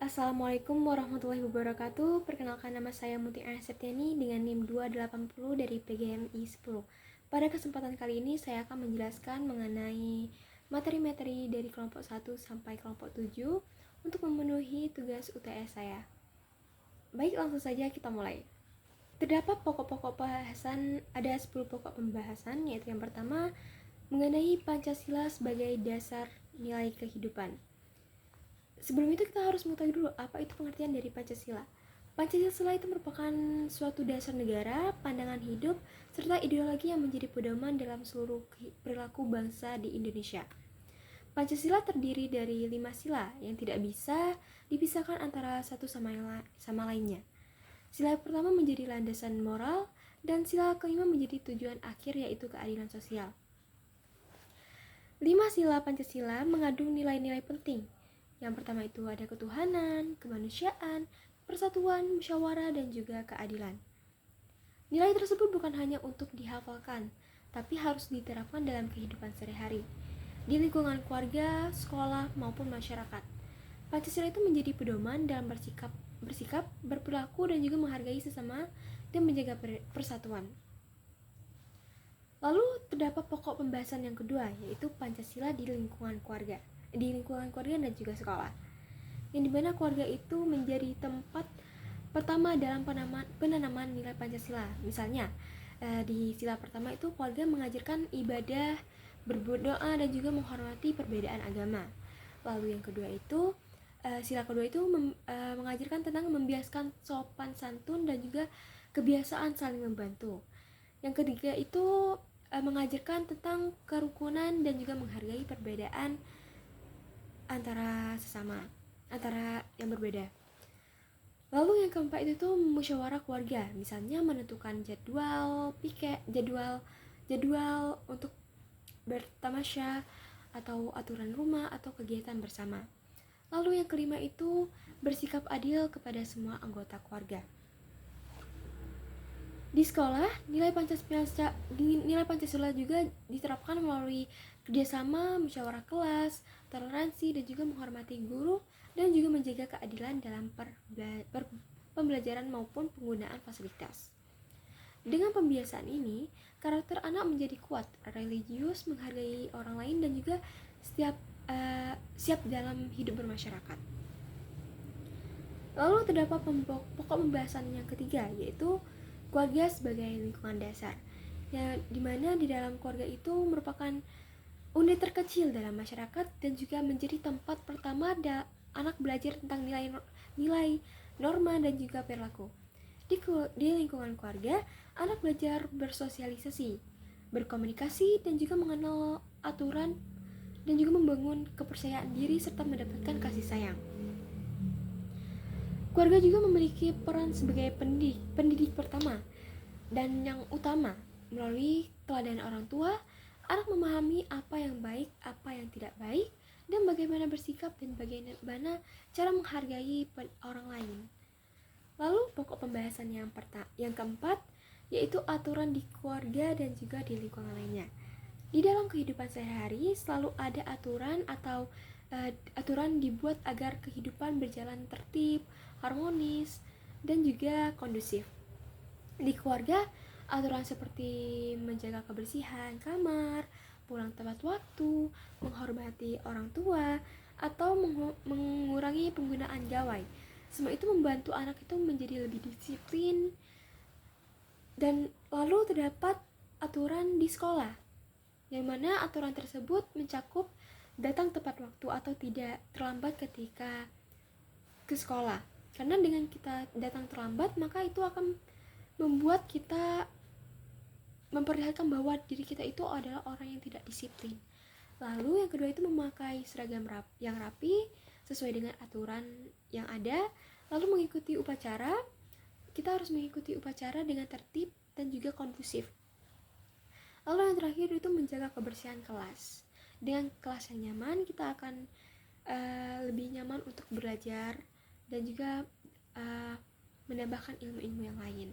Assalamualaikum warahmatullahi wabarakatuh. Perkenalkan, nama saya Muti Septiani dengan NIM 280 dari PGMI 10. Pada kesempatan kali ini saya akan menjelaskan mengenai materi-materi dari kelompok 1 sampai kelompok 7 untuk memenuhi tugas UTS saya. Baik, langsung saja kita mulai. Terdapat pokok-pokok bahasan, ada 10 pokok pembahasan, yaitu yang pertama mengenai Pancasila sebagai dasar nilai kehidupan. Sebelum itu kita harus mengetahui dulu apa itu pengertian dari Pancasila. Pancasila itu merupakan suatu dasar negara, pandangan hidup, serta ideologi yang menjadi pedoman dalam seluruh perilaku bangsa di Indonesia. Pancasila terdiri dari 5 sila yang tidak bisa dipisahkan antara satu sama lainnya. Sila pertama menjadi landasan moral, dan sila kelima menjadi tujuan akhir, yaitu keadilan sosial. 5 sila Pancasila mengandung nilai-nilai penting. Yang pertama itu ada ketuhanan, kemanusiaan, persatuan, musyawarah, dan juga keadilan. Nilai tersebut bukan hanya untuk dihafalkan, tapi harus diterapkan dalam kehidupan sehari-hari, di lingkungan keluarga, sekolah, maupun masyarakat. Pancasila itu menjadi pedoman dalam bersikap, berperilaku, dan juga menghargai sesama dan menjaga persatuan. Lalu terdapat pokok pembahasan yang kedua, yaitu Pancasila di lingkungan keluarga dan juga sekolah, yang dimana keluarga itu menjadi tempat pertama dalam penanaman nilai Pancasila. Misalnya di sila pertama itu keluarga mengajarkan ibadah, berdoa, dan juga menghormati perbedaan agama. Lalu yang kedua itu sila kedua itu mengajarkan tentang membiasakan sopan santun dan juga kebiasaan saling membantu. Yang ketiga itu mengajarkan tentang kerukunan dan juga menghargai perbedaan antara yang berbeda. Lalu yang keempat itu musyawarah keluarga, misalnya menentukan jadwal untuk bertamasya atau aturan rumah atau kegiatan bersama. Lalu yang kelima itu bersikap adil kepada semua anggota keluarga. Di sekolah, nilai Pancasila juga diterapkan melalui kerjasama, musyawarah kelas, toleransi, dan juga menghormati guru, dan juga menjaga keadilan dalam pembelajaran maupun penggunaan fasilitas. Dengan pembiasaan ini, karakter anak menjadi kuat, religius, menghargai orang lain, dan juga siap dalam hidup bermasyarakat. Lalu terdapat pokok pembahasan yang ketiga, yaitu keluarga sebagai lingkungan dasar, yang dimana di dalam keluarga itu merupakan unit terkecil dalam masyarakat dan juga menjadi tempat pertama anak belajar tentang nilai, norma, dan juga perilaku. Di lingkungan keluarga, anak belajar bersosialisasi, berkomunikasi, dan juga mengenal aturan, dan juga membangun kepercayaan diri serta mendapatkan kasih sayang. Keluarga juga memiliki peran sebagai pendidik pertama dan yang utama. Melalui teladan orang tua, anak memahami apa yang baik, apa yang tidak baik, dan bagaimana bersikap dan bagaimana cara menghargai orang lain. Lalu pokok pembahasan yang keempat, yaitu aturan di keluarga dan juga di lingkungan lainnya. Di dalam kehidupan sehari-hari selalu ada aturan dibuat agar kehidupan berjalan tertib, harmonis, dan juga kondusif. Di keluarga, aturan seperti menjaga kebersihan kamar, pulang tepat waktu, menghormati orang tua, atau mengurangi penggunaan gawai. Semua itu membantu anak itu menjadi lebih disiplin. Dan lalu terdapat aturan di sekolah, yang mana aturan tersebut mencakup datang tepat waktu atau tidak terlambat ketika ke sekolah. Karena dengan kita datang terlambat, maka itu akan membuat kita memperlihatkan bahwa diri kita itu adalah orang yang tidak disiplin. Lalu yang kedua itu memakai seragam yang rapi sesuai dengan aturan yang ada. Lalu mengikuti upacara, kita harus mengikuti upacara dengan tertib dan juga kondusif. Lalu yang terakhir itu menjaga kebersihan kelas. Dengan kelas yang nyaman, kita akan lebih nyaman untuk belajar dan juga menambahkan ilmu-ilmu yang lain.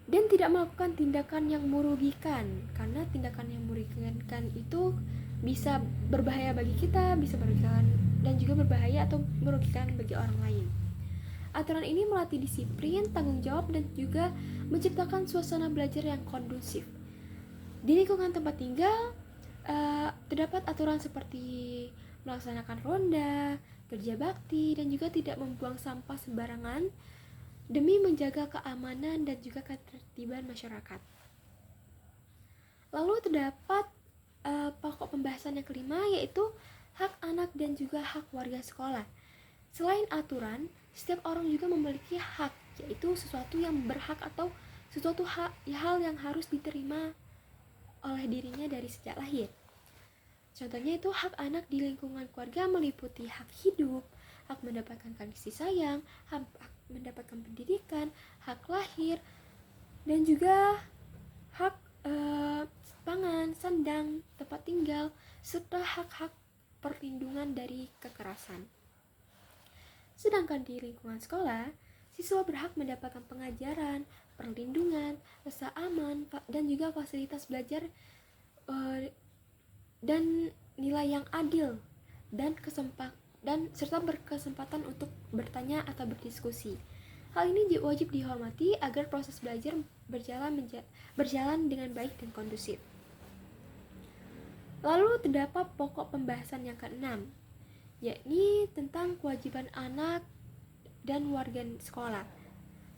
Dan tidak melakukan tindakan yang merugikan, karena tindakan yang merugikan itu bisa berbahaya bagi kita, bisa merugikan dan juga berbahaya atau merugikan bagi orang lain. Aturan ini melatih disiplin, tanggung jawab, dan juga menciptakan suasana belajar yang kondusif. Di lingkungan tempat tinggal, terdapat aturan seperti melaksanakan ronda, kerja bakti, dan juga tidak membuang sampah sembarangan demi menjaga keamanan dan juga ketertiban masyarakat. Lalu terdapat pokok pembahasan yang kelima, yaitu hak anak dan juga hak warga sekolah. Selain aturan, setiap orang juga memiliki hak, yaitu sesuatu yang berhak atau sesuatu hal yang harus diterima oleh dirinya dari sejak lahir. Contohnya itu hak anak di lingkungan keluarga meliputi hak hidup, hak mendapatkan kasih sayang, hak mendapatkan pendidikan, hak lahir, dan juga hak pangan, sandang, tempat tinggal, serta hak-hak perlindungan dari kekerasan. Sedangkan di lingkungan sekolah, siswa berhak mendapatkan pengajaran, perlindungan, rasa aman, dan juga fasilitas belajar dan nilai yang adil dan serta berkesempatan untuk bertanya atau berdiskusi. Hal ini wajib dihormati agar proses belajar berjalan dengan baik dan kondusif. Lalu terdapat pokok pembahasan yang keenam, yakni tentang kewajiban anak dan warga sekolah.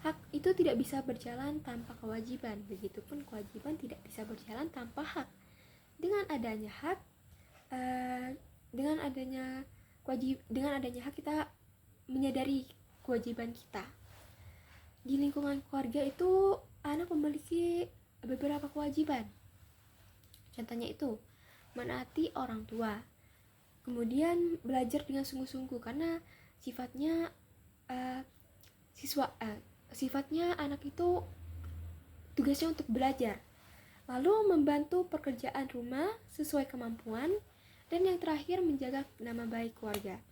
Hak itu tidak bisa berjalan tanpa kewajiban, begitupun kewajiban tidak bisa berjalan tanpa hak. Dengan adanya hak, dengan adanya hak kita menyadari kewajiban kita. Di lingkungan keluarga itu anak memiliki beberapa kewajiban. Contohnya itu menaati orang tua, kemudian belajar dengan sungguh-sungguh karena sifatnya anak itu tugasnya untuk belajar, lalu membantu pekerjaan rumah sesuai kemampuan, dan yang terakhir menjaga nama baik keluarga.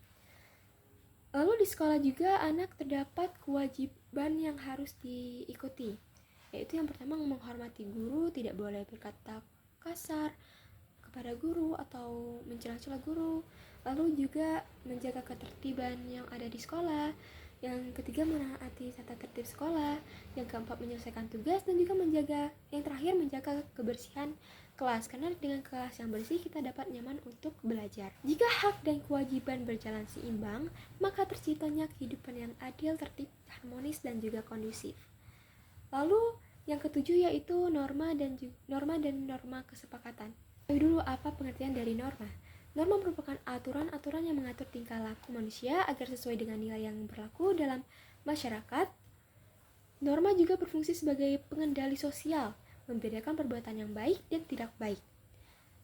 Lalu di sekolah juga anak terdapat kewajiban yang harus diikuti, yaitu yang pertama menghormati guru, tidak boleh berkata kasar kepada guru atau mencela-cela guru. Lalu juga menjaga ketertiban yang ada di sekolah. Yang ketiga menaati tata tertib sekolah. Yang keempat menyelesaikan tugas, dan juga yang terakhir menjaga kebersihan kelas, karena dengan kelas yang bersih kita dapat nyaman untuk belajar. Jika hak dan kewajiban berjalan seimbang, maka terciptanya kehidupan yang adil, tertib, harmonis, dan juga kondusif. Lalu yang ketujuh yaitu norma dan norma kesepakatan. Tahu dulu apa pengertian dari norma. Norma merupakan aturan-aturan yang mengatur tingkah laku manusia agar sesuai dengan nilai yang berlaku dalam masyarakat. Norma juga berfungsi sebagai pengendali sosial, membedakan perbuatan yang baik dan tidak baik.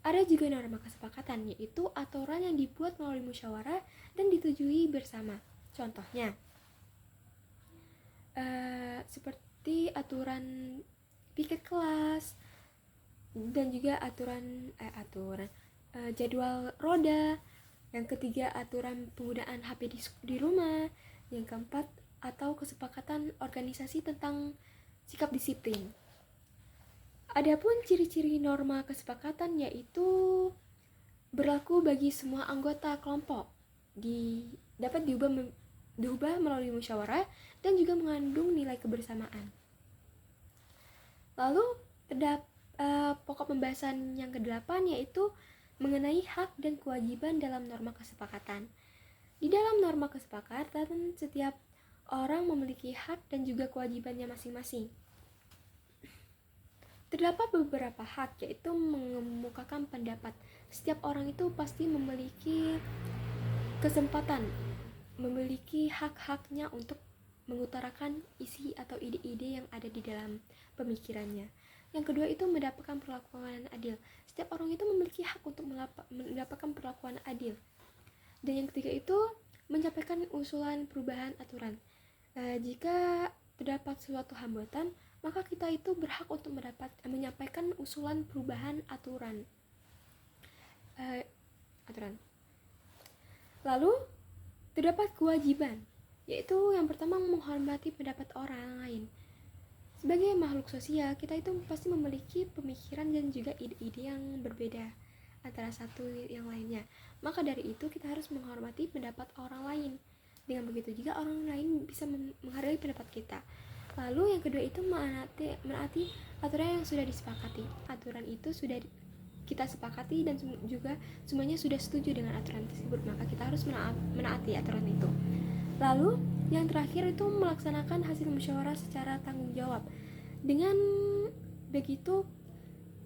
Ada juga norma kesepakatan, yaitu aturan yang dibuat melalui musyawarah dan disetujui bersama. Contohnya, seperti aturan piket kelas, dan juga jadwal roda. Yang ketiga, aturan penggunaan HP di rumah. Yang keempat, atau kesepakatan organisasi tentang sikap disiplin. Adapun ciri-ciri norma kesepakatan yaitu berlaku bagi semua anggota kelompok, dapat diubah melalui musyawarah, dan juga mengandung nilai kebersamaan. Lalu terdapat pokok pembahasan yang ke-8 yaitu mengenai hak dan kewajiban dalam norma kesepakatan. Di dalam norma kesepakatan, setiap orang memiliki hak dan juga kewajibannya masing-masing. Terdapat beberapa hak, yaitu mengemukakan pendapat. Setiap orang itu pasti memiliki kesempatan, memiliki hak-haknya untuk mengutarakan isi atau ide-ide yang ada di dalam pemikirannya. Yang kedua itu mendapatkan perlakuan adil. Setiap orang itu memiliki hak untuk mendapatkan perlakuan adil. Dan yang ketiga itu menyampaikan usulan perubahan aturan. Jika terdapat suatu hambatan, maka kita itu berhak untuk menyampaikan usulan perubahan aturan. Lalu terdapat kewajiban, yaitu yang pertama menghormati pendapat orang lain. Sebagai makhluk sosial, kita itu pasti memiliki pemikiran dan juga ide-ide yang berbeda antara satu yang lainnya. Maka dari itu kita harus menghormati pendapat orang lain. Dengan begitu juga orang lain bisa menghargai pendapat kita. Lalu yang kedua itu menaati aturan yang sudah disepakati. Aturan itu sudah kita sepakati dan juga semuanya sudah setuju dengan aturan tersebut, maka kita harus menaati aturan itu. Lalu yang terakhir itu melaksanakan hasil musyawarah secara tanggung jawab. Dengan begitu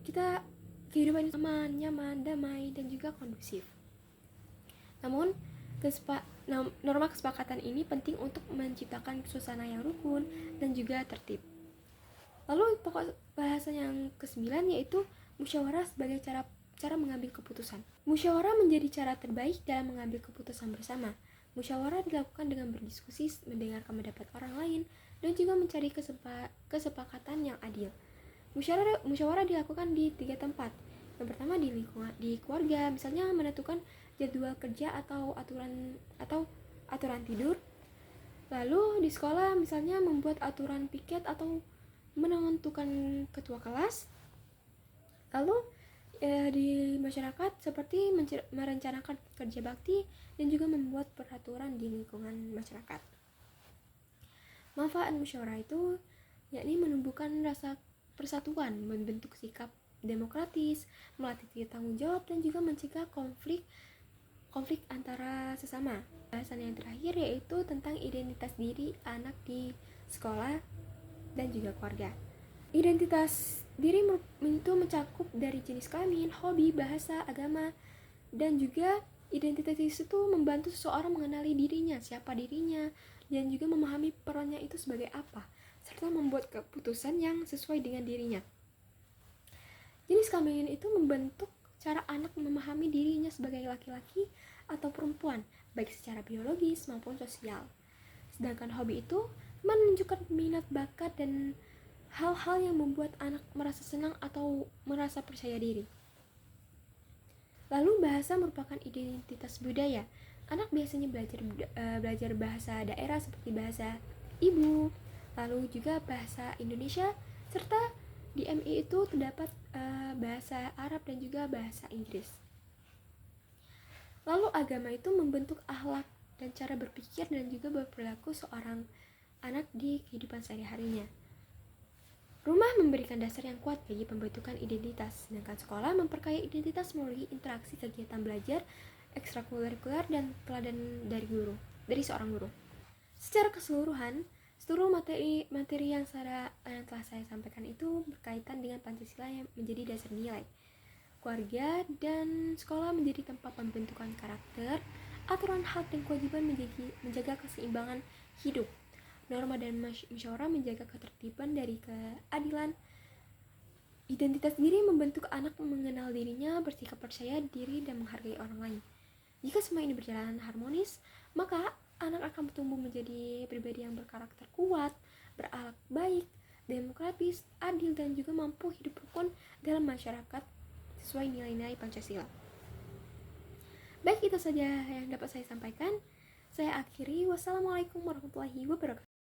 kita kehidupan aman, nyaman, damai, dan juga kondusif. Namun norma kesepakatan ini penting untuk menciptakan suasana yang rukun dan juga tertib. Lalu pokok bahasan yang ke-9 yaitu musyawarah sebagai cara mengambil keputusan. Musyawarah menjadi cara terbaik dalam mengambil keputusan bersama. Musyawarah dilakukan dengan berdiskusi, mendengarkan pendapat orang lain, dan juga mencari kesepakatan yang adil. Musyawarah dilakukan di 3 tempat. Yang pertama di keluarga, misalnya menentukan jadwal kerja atau aturan tidur. Lalu di sekolah misalnya membuat aturan piket atau menentukan ketua kelas. Lalu di masyarakat seperti merencanakan kerja bakti dan juga membuat peraturan di lingkungan masyarakat. Manfaat musyawarah itu yakni menumbuhkan rasa persatuan, membentuk sikap demokratis, melatih tanggung jawab, dan juga mencegah konflik antara sesama. Bahasan yang terakhir yaitu tentang identitas diri anak di sekolah dan juga keluarga. Identitas diri itu mencakup dari jenis kelamin, hobi, bahasa, agama, dan juga identitas itu membantu seseorang mengenali dirinya, siapa dirinya, dan juga memahami perannya itu sebagai apa, serta membuat keputusan yang sesuai dengan dirinya. Jenis kelamin itu membentuk cara anak memahami dirinya sebagai laki-laki atau perempuan, baik secara biologis maupun sosial. Sedangkan hobi itu menunjukkan minat bakat dan hal-hal yang membuat anak merasa senang atau merasa percaya diri. Lalu bahasa merupakan identitas budaya. Anak biasanya belajar bahasa daerah seperti bahasa ibu, lalu juga bahasa Indonesia, serta di MI itu terdapat bahasa Arab dan juga bahasa Inggris. Lalu agama itu membentuk akhlak dan cara berpikir dan juga berperilaku seorang anak di kehidupan sehari-harinya. Rumah memberikan dasar yang kuat bagi pembentukan identitas, sedangkan sekolah memperkaya identitas melalui interaksi kegiatan belajar, ekstrakurikuler, dan teladan dari seorang guru. Secara keseluruhan, seluruh materi yang telah saya sampaikan itu berkaitan dengan Pancasila yang menjadi dasar nilai. Keluarga dan sekolah menjadi tempat pembentukan karakter, aturan hak dan kewajiban menjaga keseimbangan hidup. Norma dan musyawarah menjaga ketertiban dari keadilan. Identitas diri membentuk anak mengenal dirinya, bersikap percaya diri, dan menghargai orang lain. Jika semua ini berjalan harmonis, maka anak akan tumbuh menjadi pribadi yang berkarakter kuat, berakhlak baik, demokratis, adil, dan juga mampu hidup rukun dalam masyarakat sesuai nilai-nilai Pancasila. Baik, itu saja yang dapat saya sampaikan. Saya akhiri. Wassalamualaikum warahmatullahi wabarakatuh.